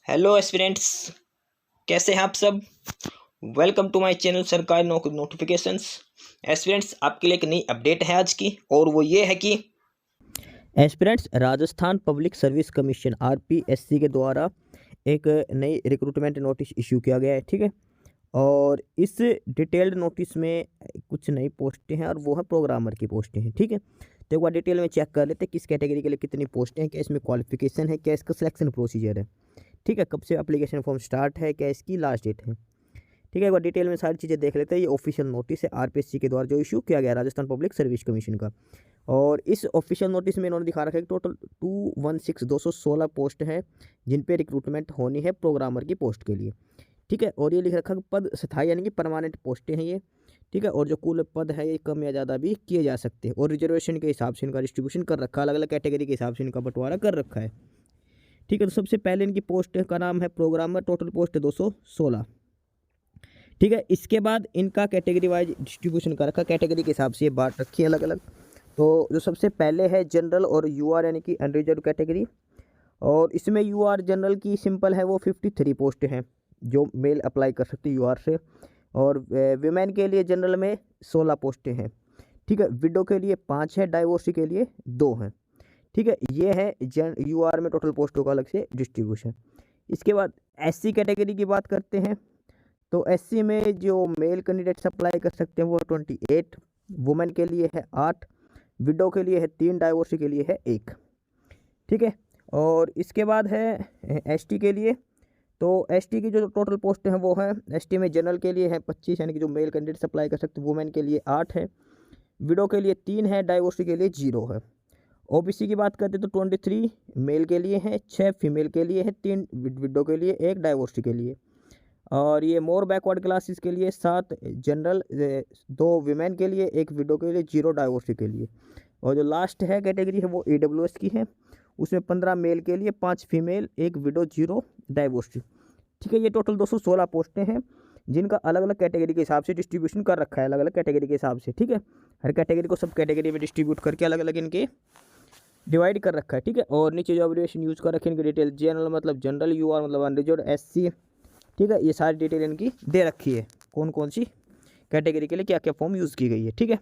Hello aspirants, कैसे हैं आप सब। वेलकम टू माय चैनल सरकारी नौकरी नोटिफिकेशंस। एस्पिरेंट्स, आपके लिए एक नई अपडेट है आज की, और वो ये है कि aspirants Rajasthan public service commission RPSC के द्वारा एक नई रिक्रूटमेंट नोटिस इशू किया गया है। ठीक है, और इस डिटेल्ड नोटिस में कुछ नई पोस्टें हैं और वो है प्रोग्रामर की पोस्टें हैं। ठीक है, तो एक बार डिटेल में चेक कर लेते हैं किस कैटेगरी के लिए कितनी पोस्टें हैं, क्या इसमें क्वालिफिकेशन है, क्या इसका सिलेक्शन प्रोसीजर है। ठीक है, कब से एप्लीकेशन फॉर्म स्टार्ट है, क्या इसकी लास्ट डेट है। ठीक है, एक बार डिटेल में सारी चीज़ें देख लेते हैं। ये ऑफिशियल नोटिस है आरपीएससी के द्वारा जो इशू किया गया राजस्थान पब्लिक सर्विस कमीशन का। और इस ऑफिशियल नोटिस में इन्होंने दिखा रखा है कि टोटल 216 पोस्ट है जिन पे रिक्रूटमेंट होनी है प्रोग्रामर की पोस्ट के लिए। ठीक है, और ये लिख रखा है कि पद स्थायी यानी कि परमानेंट पोस्टें हैं ये। ठीक है, और जो कुल पद है ये कम या ज़्यादा भी किए जा सकते हैं, और रिजर्वेशन के हिसाब से इनका डिस्ट्रीब्यूशन कर रखा है, अलग अलग कैटेगरी के हिसाब से इनका बंटवारा कर रखा है। ठीक है, तो सबसे पहले इनकी पोस्ट का नाम है प्रोग्रामर, टोटल पोस्ट है 216। ठीक है, इसके बाद इनका कैटेगरी वाइज डिस्ट्रीब्यूशन कर रखा, कैटेगरी के हिसाब से ये बांट रखी है अलग अलग। तो जो सबसे पहले है जनरल और यूआर यानी कि अनरिजर्व कैटेगरी, और इसमें यूआर जनरल की सिंपल है वो 53 पोस्ट हैं जो मेल अप्लाई कर सकते हैं यूआर से, और विमेन के लिए जनरल में 16 पोस्टें हैं। ठीक है, विडो के लिए 5 है, डाइवोर्सी के लिए 2 हैं। ठीक है, ये है यूआर में टोटल पोस्टों का अलग से डिस्ट्रीब्यूशन। इसके बाद एससी कैटेगरी की बात करते हैं, तो एससी में जो मेल कैंडिडेट्स अप्लाई कर सकते हैं वो 28, वुमेन के लिए है 8, विडो के लिए है 3, डाइवोर्सी के लिए है 1। ठीक है, और इसके बाद है एसटी के लिए, तो एसटी की जो टोटल पोस्ट हैं वो है, एसटी में जनरल के लिए है 25 यानी कि जो मेल कैंडिडेट्स अप्लाई कर सकते हैं, वुमेन के लिए 8 है, विडो के लिए 3 है, डाइवोर्सी के लिए 0 है। ओबीसी की बात करते हैं तो 23 मेल के लिए है, 6 फीमेल के लिए है, 3 विडो के लिए, 1 डाइवोर्सी के लिए। और ये मोर बैकवर्ड क्लासेस के लिए 7 जनरल, 2 वीमेन के लिए, 1 विडो के लिए, 0 डाइवोर्सी के लिए। और जो लास्ट है कैटेगरी है वो ईडब्ल्यूएस की है, उसमें 15 मेल के लिए, 5 फीमेल, 1 विडो, 0 डाइवोर्सी। ठीक है, ये टोटल 216 पोस्टें हैं जिनका अलग अलग कैटेगरी के हिसाब से डिस्ट्रीब्यूशन कर रखा है, अलग अलग कैटेगरी के हिसाब से। ठीक है, हर कैटेगरी को सब कैटेगरी में डिस्ट्रीब्यूट करके अलग अलग इनके डिवाइड कर रखा है। ठीक है, और नीचे जो एब्रिविएशन यूज़ कर रखे हैं इनकी डिटेल, जनरल मतलब जनरल, यूआर मतलब अनरिजर्व्ड, एससी। ठीक है, ये सारी डिटेल इनकी दे रखी है, कौन कौन सी कैटेगरी के लिए क्या क्या फॉर्म यूज़ की गई है। ठीक है,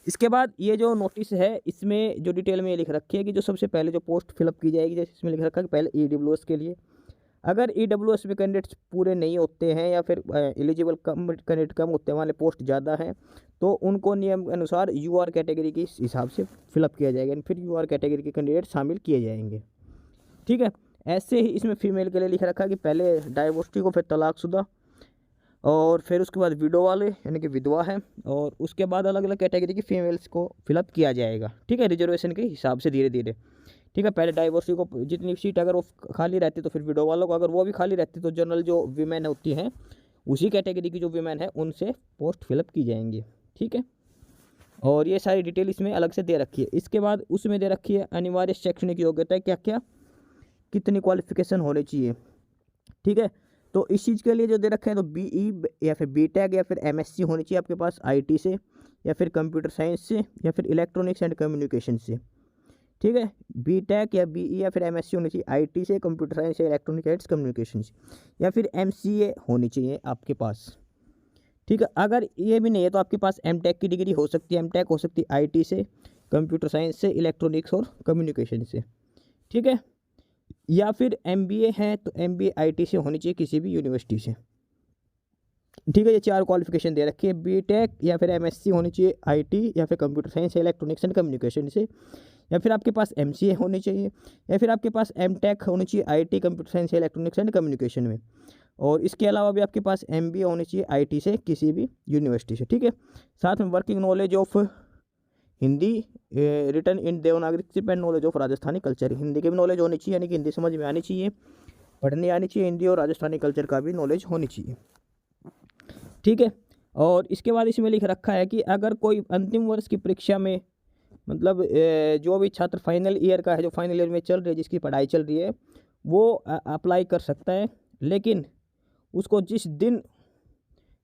इसके बाद ये जो नोटिस है इसमें जो डिटेल में ये लिख रखी है कि जो सबसे पहले जो पोस्ट फिलअप की जाएगी, जैसे इसमें लिख रखा है कि पहले ईडब्ल्यूएस के लिए, अगर ईडब्ल्यूएस में कैंडिडेट्स पूरे नहीं होते हैं या फिर एलिजिबल कैंडिडेट कम होते हैं, वाले पोस्ट ज़्यादा हैं, तो उनको नियम के अनुसार यूआर कैटेगरी के हिसाब से फिलअप किया जाएगा, फिर यूआर कैटेगरी के कैंडिडेट शामिल किए जाएंगे। ठीक है, ऐसे ही इसमें फीमेल के लिए लिख रखा है कि पहले डाइवोर्सी को, फिर तलाकशुदा, और फिर उसके बाद विडो वाले यानी कि विधवा है, और उसके बाद अलग अलग कैटेगरी की फीमेल्स को फिलअप किया जाएगा। ठीक है, रिजर्वेशन के हिसाब से धीरे धीरे। ठीक है, पहले डाइवोर्सी को जितनी सीट अगर वो खाली रहती तो फिर विडो वालों को, अगर वो भी खाली रहती तो जनरल जो वीमेन होती हैं उसी कैटेगरी की जो वीमेन है उनसे पोस्ट फिलअप की जाएंगी। ठीक है, और ये सारी डिटेल इसमें अलग से दे रखी है। इसके बाद उसमें दे रखी है अनिवार्य शैक्षणिक योग्यता क्या क्या, कितनी क्वालिफिकेशन होनी चाहिए। ठीक है, तो इस चीज़ के लिए जो दे रखे हैं तो बीई या फिर बीटेक या फिर एमएससी होनी चाहिए आपके पास आईटी से, या फिर कंप्यूटर साइंस से, या फिर इलेक्ट्रॉनिक्स एंड कम्युनिकेशन से। ठीक है, बीटेक या बीई या फिर एमएससी होनी चाहिए आईटी से, कंप्यूटर साइंस या इलेक्ट्रॉनिक एंड कम्युनिकेशन से, या फिर एमसीए होनी चाहिए आपके पास। ठीक है, अगर ये भी नहीं है तो आपके पास एमटेक की डिग्री हो सकती है, एमटेक हो सकती है आईटी से, कंप्यूटर साइंस से, इलेक्ट्रॉनिक्स और कम्युनिकेशन से। ठीक है, या फिर एमबीए है तो एमबीए आईटी से होनी चाहिए किसी भी यूनिवर्सिटी से। ठीक है, ये 4 क्वालिफिकेशन दे रखी है। बीटेक या फिर एमएससी होनी चाहिए आईटी या फिर कंप्यूटर साइंस या इलेक्ट्रॉनिक्स एंड कम्युनिकेशन से, या फिर आपके पास एमसीए होनी चाहिए, या फिर आपके पास एमटेक होनी चाहिए आईटी, कंप्यूटर साइंस या इलेक्ट्रॉनिक्स एंड कम्युनिकेशन में, और इसके अलावा भी आपके पास एमबीए होनी चाहिए आईटी से किसी भी यूनिवर्सिटी से। ठीक है, साथ में working knowledge of Hindi written in Devanagari सिप and knowledge of Rajasthani culture, Hindi की भी नॉलेज होनी चाहिए यानी कि हिंदी समझ में आनी चाहिए, पढ़ने आनी चाहिए हिंदी, और राजस्थानी कल्चर का भी नॉलेज होनी चाहिए। ठीक है, और इसके बाद इसमें लिख रखा है कि अगर कोई अंतिम वर्ष की परीक्षा में, मतलब जो भी छात्र फाइनल ईयर का है, जो फाइनल ईयर में चल रही है, जिसकी पढ़ाई चल रही है, वो अप्लाई कर सकता है, लेकिन उसको जिस दिन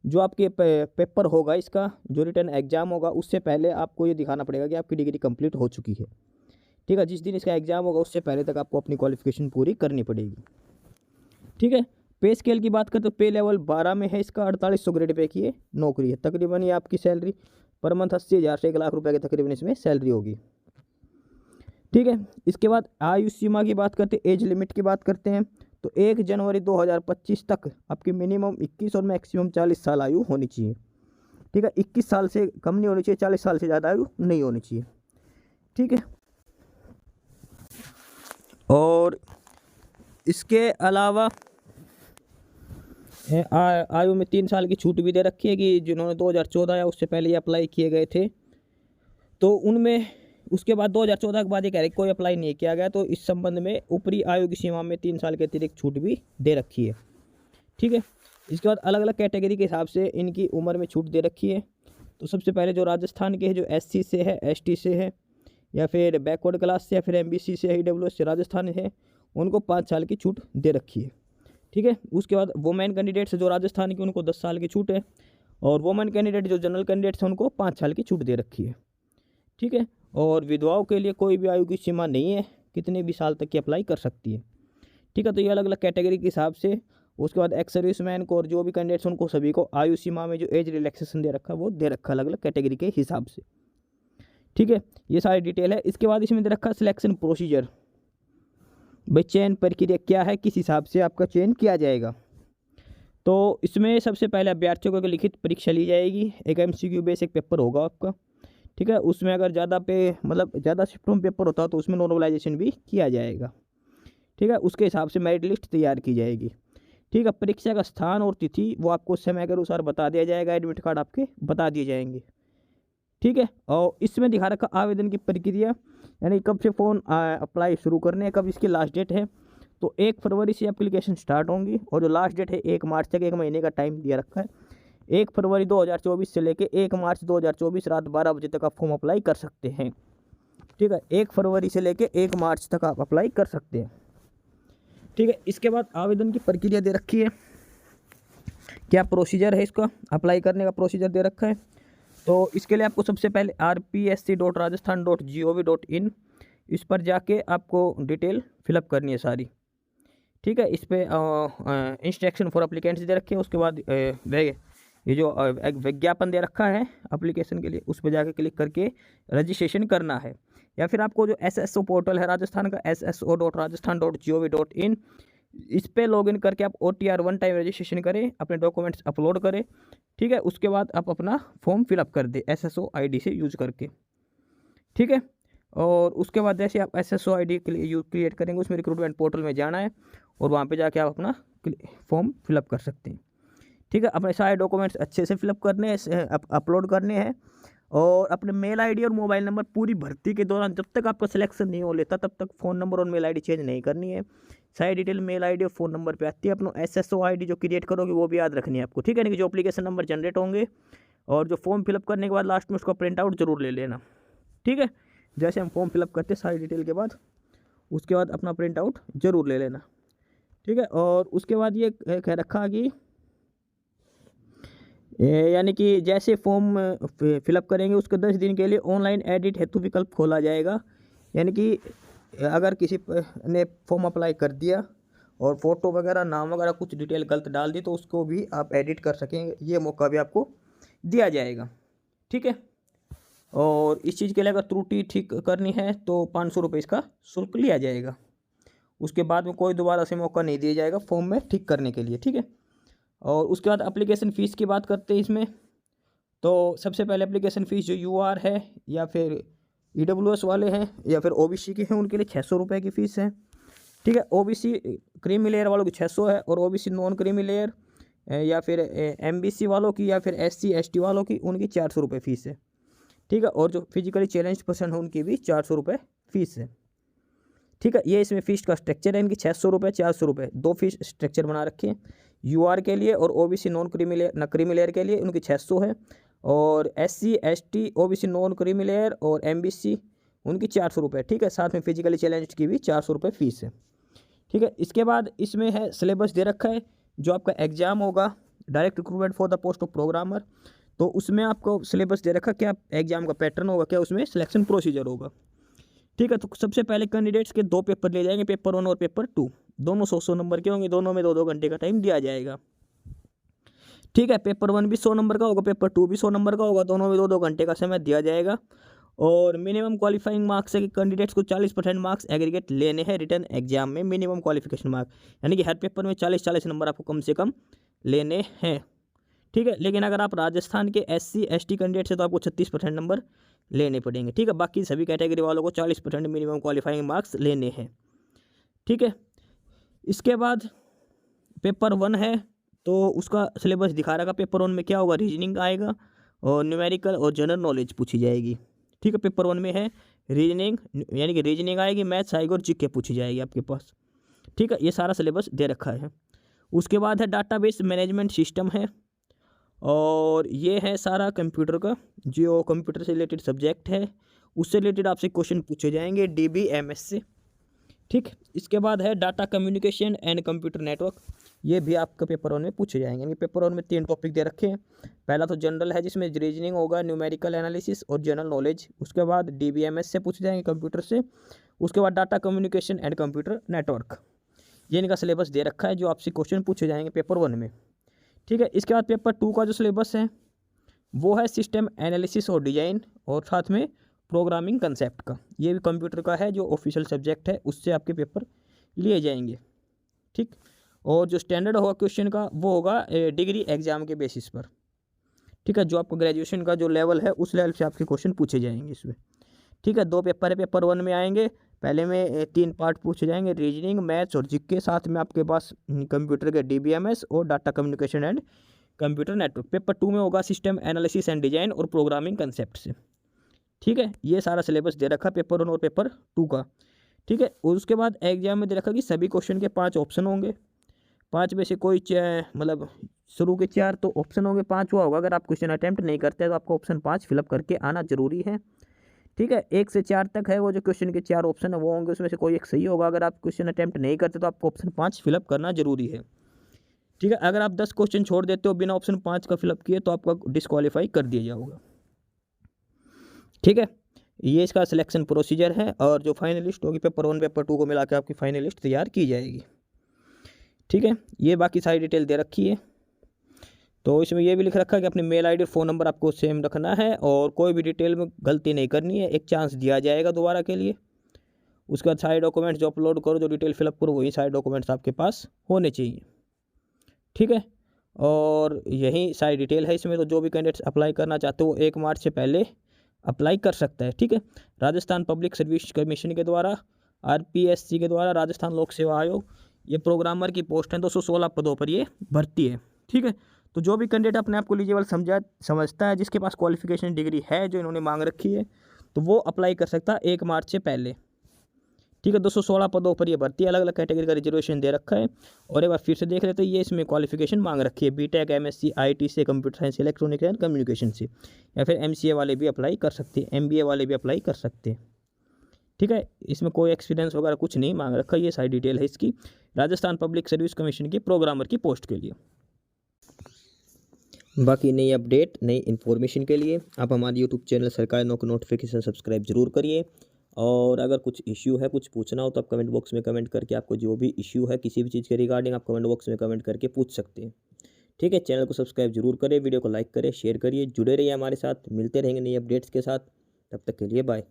जो आपके पेपर होगा, इसका जो रिटर्न एग्जाम होगा, उससे पहले आपको ये दिखाना पड़ेगा कि आपकी डिग्री कंप्लीट हो चुकी है। ठीक है, जिस दिन इसका एग्जाम होगा उससे पहले तक आपको अपनी क्वालिफिकेशन पूरी करनी पड़ेगी। ठीक है। पे स्केल की बात करें तो पे लेवल 12 में है इसका, 4800 ग्रेड पे की ये नौकरी है। तकरीबन ये आपकी सैलरी पर मंथ 80,000 से 1 लाख रुपए के तकरीबन इसमें सैलरी होगी। ठीक है। इसके बाद आयु सीमा की बात करते हैं, एज लिमिट की बात करते हैं, तो 1 जनवरी 2025 तक आपकी मिनिमम 21 और मैक्सिमम 40 साल आयु होनी चाहिए। ठीक है। 21 साल से कम नहीं होनी चाहिए, 40 साल से ज़्यादा आयु नहीं होनी चाहिए। ठीक है। और इसके अलावा आयु में 3 साल की छूट भी दे रखी है कि जिन्होंने 2014 या उससे पहले ये अप्लाई किए गए थे तो उनमें, उसके बाद 2014 के बाद ये कह रहे कोई अप्लाई नहीं किया गया, तो इस संबंध में ऊपरी आयु की सीमा में 3 साल के अतिरिक्त छूट भी दे रखी है। ठीक है। इसके बाद अलग अलग कैटेगरी के हिसाब से इनकी उम्र में छूट दे रखी है। तो सबसे पहले जो राजस्थान के है, जो SC से है, ST से है, या फिर बैकवर्ड क्लास से, या फिर MBC से, EWS से राजस्थान है, उनको 5 साल की छूट दे रखी है। ठीक है। उसके बाद वुमेन कैंडिडेट्स जो राजस्थान की, उनको 10 साल की छूट है, और वुमेन कैंडिडेट जो जनरल कैंडिडेट्स हैं उनको 5 साल की छूट दे रखी है। ठीक है। और विधवाओं के लिए कोई भी आयु की सीमा नहीं है, कितने भी साल तक की अप्लाई कर सकती है। ठीक है। तो ये अलग अलग कैटेगरी के हिसाब से। उसके बाद एक्स सर्विसमैन को और जो भी कैंडिडेट्स उनको सभी को आयु सीमा में जो एज रिलैक्सेशन दे रखा है वो दे रखा अलग अलग कैटेगरी के हिसाब से। ठीक है। ये सारी डिटेल है। इसके बाद इसमें दे रखा सिलेक्शन प्रोसीजर, भाई चयन प्रक्रिया क्या है, किस हिसाब से आपका चयन किया जाएगा। तो इसमें सबसे पहले अभ्यर्थियों को लिखित परीक्षा ली जाएगी, एक MCQ बेसिक पेपर होगा आपका। ठीक है। उसमें अगर ज़्यादा ज़्यादा शिफ्टों में पेपर होता तो उसमें नॉर्मलाइजेशन भी किया जाएगा। ठीक है। उसके हिसाब से मेरिट लिस्ट तैयार की जाएगी। ठीक है। परीक्षा का स्थान और तिथि वो आपको समय के अनुसार बता दिया जाएगा, एडमिट कार्ड आपके बता दिए जाएंगे। ठीक है। और इसमें दिखा रखा आवेदन की प्रक्रिया, यानी कब से फ़ोन अप्लाई शुरू करने हैं, कब इसकी लास्ट डेट है। तो 1 फरवरी से एप्लीकेशन स्टार्ट होंगी, और जो लास्ट डेट है 1 मार्च तक, 1 महीने का टाइम दिया रखा है। 1 फरवरी 2024 से लेके 1 मार्च 2024 रात 12 बजे तक आप फॉर्म अप्लाई कर सकते हैं। ठीक है। 1 फरवरी से लेके 1 मार्च तक आप अप्लाई कर सकते हैं। ठीक है। इसके बाद आवेदन की प्रक्रिया दे रखी है, क्या प्रोसीजर है इसका अप्लाई करने का, प्रोसीजर दे रखा है। तो इसके लिए आपको सबसे पहले rpsc.rajasthan.gov.in इस पर जाके आपको डिटेल फिलअप करनी है सारी। ठीक है। इस पर इंस्ट्रक्शन फॉर अप्लीकेंट्स दे रखे हैं। उसके बाद ये जो एक विज्ञापन दे रखा है एप्लीकेशन के लिए, उस पर जाके क्लिक करके रजिस्ट्रेशन करना है। या फिर आपको जो SSO पोर्टल है राजस्थान का, sso.rajasthan.gov.in, इस पर लॉगिन करके आप OTR 1 टाइम रजिस्ट्रेशन करें, अपने डॉक्यूमेंट्स अपलोड करें। ठीक है। उसके बाद आप अपना फॉर्म फिलअप कर दें SSO ID से यूज करके। ठीक है। और उसके बाद जैसे आप SSO ID क्रिएट करेंगे, उसमें रिक्रूटमेंट पोर्टल में जाना है, और वहाँ पे जाके आप अपना फॉर्म फिलअप कर सकते हैं। ठीक है। अपने सारे डॉक्यूमेंट्स अच्छे से फिलअप करने हैं, अपलोड करने हैं, और अपने मेल ID और मोबाइल नंबर पूरी भर्ती के दौरान, जब तक आपका सिलेक्शन नहीं हो लेता तब तक फ़ोन नंबर और मेल ID चेंज नहीं करनी है। सारी डिटेल मेल ID और फ़ोन नंबर पे आती है। अपना SSO ID जो क्रिएट करोगे वो भी याद रखनी है आपको। ठीक है। कि जो एप्लीकेशन नंबर जनरेट होंगे, और जो फॉर्म फिलअप करने के बाद लास्ट में उसका प्रिंट आउट जरूर ले लेना। ठीक है। जैसे हम फॉर्म फिलअप करते हैं सारी डिटेल के बाद, उसके बाद अपना प्रिंट आउट जरूर ले लेना। ठीक है। और उसके बाद ये कह रखा कि यानी कि जैसे फॉर्म फिलअप करेंगे उसके 10 दिन के लिए ऑनलाइन एडिट हेतु विकल्प खोला जाएगा। यानी कि अगर किसी ने फॉर्म अप्लाई कर दिया और फ़ोटो वगैरह, नाम वगैरह कुछ डिटेल गलत डाल दी, तो उसको भी आप एडिट कर सकेंगे, ये मौका भी आपको दिया जाएगा। ठीक है। और इस चीज़ के लिए अगर त्रुटि ठीक करनी है तो 500 रुपये इसका शुल्क लिया जाएगा। उसके बाद में कोई दोबारा से मौका नहीं दिया जाएगा फॉर्म में ठीक करने के लिए। ठीक है। और उसके बाद एप्लीकेशन फ़ीस की बात करते हैं इसमें। तो सबसे पहले एप्लीकेशन फ़ीस जो UR है, या फिर EWS वाले हैं, या फिर OBC के हैं, उनके लिए 600 रुपये की फ़ीस है। ठीक है। OBC क्रीमी लेयर वालों की 600 है, और OBC नॉन क्रीमी लेयर या फिर MBC वालों की, या फिर SC ST वालों की, उनकी 400 रुपये फ़ीस है। ठीक है। और जो फिजिकली चैलेंज पर्सन है उनकी भी 400 रुपये फ़ीस है। ठीक है। ये इसमें फ़ीस का स्ट्रक्चर है, इनकी 600 रुपये 400 रुपये 2 फीस स्ट्रक्चर बना रखे हैं। UR के लिए और OBC non creamy layer creamy layer के लिए उनकी 600 है, और SC ST OBC non creamy layer और MBC उनकी 400 रुपये। ठीक है। साथ में फिजिकली चैलेंज की भी 400 रुपये फ़ीस है। ठीक है। इसके बाद इसमें है सिलेबस दे रखा है, जो आपका एग्ज़ाम होगा direct recruitment for the post of programmer, तो उसमें आपको सिलेबस दे रखा क्या एग्जाम का पैटर्न होगा, क्या उसमें सिलेक्शन प्रोसीजर होगा। ठीक है। तो सबसे पहले कैंडिडेट्स के 2 पेपर ले जाएंगे, पेपर 1 और पेपर 2। दोनों 100 नंबर के होंगे, दोनों में 2-2 घंटे का टाइम दिया जाएगा। ठीक है, पेपर 1 भी 100 नंबर का होगा, पेपर 2 भी 100 नंबर का होगा, दोनों में 2-2 घंटे का समय दिया जाएगा। और मिनिमम क्वालिफाइंग मार्क्स है कि कैंडिडेट्स को 40% मार्क्स एग्रीगेट लेने हैं रिटर्न एग्जाम में, मिनिमम क्वालिफिकेशन मार्क, यानी कि हर पेपर में 40-40 नंबर आपको कम से कम लेने हैं। ठीक है, लेकिन अगर आप राजस्थान के SC ST कैंडिडेट से तो आपको 36% नंबर लेने पड़ेंगे। ठीक है, बाकी सभी कैटेगरी वालों को 40% मिनिमम क्वालिफाइंग मार्क्स लेने हैं। ठीक है, इसके बाद पेपर 1 है तो उसका सिलेबस दिखा रखा। पेपर 1 में क्या होगा, रीजनिंग आएगा और न्यूमेरिकल और जनरल नॉलेज पूछी जाएगी। ठीक है, पेपर 1 में है रीजनिंग, यानी कि रीजनिंग आएगी, मैथ्स आएगी और जीके पूछी जाएगी आपके पास। ठीक है, ये सारा सिलेबस दे रखा है। उसके बाद है डाटाबेस मैनेजमेंट सिस्टम है, और ये है सारा कंप्यूटर का, जो कंप्यूटर से रिलेटेड सब्जेक्ट है उससे रिलेटेड आपसे क्वेश्चन पूछे जाएंगे DBMS से। ठीक, इसके बाद है data communication and computer network, ये भी आपका पेपर 1 में पूछे जाएंगे। यानी पेपर 1 में 3 टॉपिक दे रखे हैं। पहला तो जनरल है जिसमें रीजनिंग होगा, न्यूमेरिकल एनालिसिस और जनरल नॉलेज। उसके बाद DBMS से पूछे जाएंगे कंप्यूटर से। उसके बाद data communication and computer network, ये इनका सिलेबस दे रखा है जो आपसे क्वेश्चन पूछे जाएंगे पेपर 1 में। ठीक है, इसके बाद पेपर 2 का जो सिलेबस है वो है सिस्टम एनालिसिस और डिज़ाइन, और साथ में प्रोग्रामिंग कंसेप्ट का। ये भी कंप्यूटर का है जो ऑफिशियल सब्जेक्ट है, उससे आपके पेपर लिए जाएंगे। ठीक, और जो स्टैंडर्ड होगा क्वेश्चन का वो होगा डिग्री एग्जाम के बेसिस पर। ठीक है, जो आपको ग्रेजुएशन का जो लेवल है उस लेवल से आपके क्वेश्चन पूछे जाएंगे इसमें। ठीक है, 2 पेपर है पेपर 1 में आएंगे। पहले में 3 पार्ट पूछे जाएंगे, रीजनिंग, मैथ्स और जीके, साथ में आपके पास कंप्यूटर के DBMS और data communication and computer network. Paper 2 में होगा सिस्टम एनालिसिस एंड डिजाइन और प्रोग्रामिंग कंसेप्ट से। ठीक है, ये सारा सिलेबस दे रखा पेपर 1 और पेपर 2 का। ठीक है, और उसके बाद एग्जाम में दे रखा कि सभी क्वेश्चन के 5 ऑप्शन होंगे। 5 में से कोई मतलब शुरू के 4 तो ऑप्शन होंगे, 5वां होगा। अगर आप क्वेश्चन अटैम्प्ट नहीं करते तो आपको ऑप्शन 5 फिलअप करके आना जरूरी है। ठीक है, 1 से 4 तक है वो जो क्वेश्चन के 4 ऑप्शन है वो होंगे, उसमें से कोई एक सही होगा। अगर आप क्वेश्चन अटैम्प्ट नहीं करते तो आपको ऑप्शन 5 फिलअप करना जरूरी है। ठीक है, अगर आप 10 क्वेश्चन छोड़ देते हो बिना ऑप्शन 5 का फिलअप किए तो आपका डिस्क्वालीफाई कर दिया जाएगा। ठीक है, ये इसका सिलेक्शन प्रोसीजर है, और जो फाइनलिस्ट होगी पेपर 1 पेपर 2 को मिला के आपकी फाइनलिस्ट तैयार की जाएगी। ठीक है, ये बाकी सारी डिटेल दे रखी है। तो इसमें ये भी लिख रखा है कि अपने मेल ID और फ़ोन नंबर आपको सेम रखना है, और कोई भी डिटेल में गलती नहीं करनी है, एक चांस दिया जाएगा दोबारा के लिए। उसके बाद सारे डॉक्यूमेंट्स जो अपलोड करो, जो डिटेल फिलअप करो, वही सारे डॉक्यूमेंट्स आपके पास होने चाहिए। ठीक है, और यही सारी डिटेल है इसमें। तो जो भी कैंडिडेट्स अप्लाई करना चाहते हो 1 मार्च से पहले अप्लाई कर सकता है। ठीक है, राजस्थान पब्लिक सर्विस कमीशन के द्वारा, RPSC के द्वारा, राजस्थान लोक सेवा आयोग, ये प्रोग्रामर की पोस्ट है, 216 पदों पर ये भर्ती है। ठीक है, तो जो भी कैंडिडेट अपने आप को एलिजिबल समझता है, जिसके पास क्वालिफिकेशन डिग्री है जो इन्होंने मांग रखी है, तो वो अप्लाई कर सकता है 1 मार्च से पहले। ठीक है, 216 पदों पर ये भर्ती, अलग अलग कैटेगरी का रिजर्वेशन दे रखा है। और एक बार फिर से देख लेते हैं, ये इसमें क्वालिफिकेशन मांग रखी है BTech MSc IT से, computer science electronic and communication से, या फिर MCA वाले भी अप्लाई कर सकते हैं, MBA वाले भी अप्लाई कर सकते हैं। ठीक है, इसमें कोई एक्सपीरियंस वगैरह कुछ नहीं मांग रखा, ये सारी डिटेल है इसकी, राजस्थान पब्लिक सर्विस कमीशन की प्रोग्रामर की पोस्ट के लिए। बाकी नई अपडेट, नई इन्फॉर्मेशन के लिए आप हमारे यूट्यूब चैनल सरकारी नौकरी नोटिफिकेशन सब्सक्राइब जरूर करिए। और अगर कुछ इश्यू है, कुछ पूछना हो, तो आप कमेंट बॉक्स में कमेंट करके आपको जो भी इश्यू है किसी भी चीज़ के रिगार्डिंग, आप कमेंट बॉक्स में कमेंट करके पूछ सकते हैं। ठीक है, चैनल को सब्सक्राइब जरूर करें, वीडियो को लाइक करें, शेयर करिए, जुड़े रहिए हमारे साथ, मिलते रहेंगे नई अपडेट्स के साथ। तब तक के लिए बाय।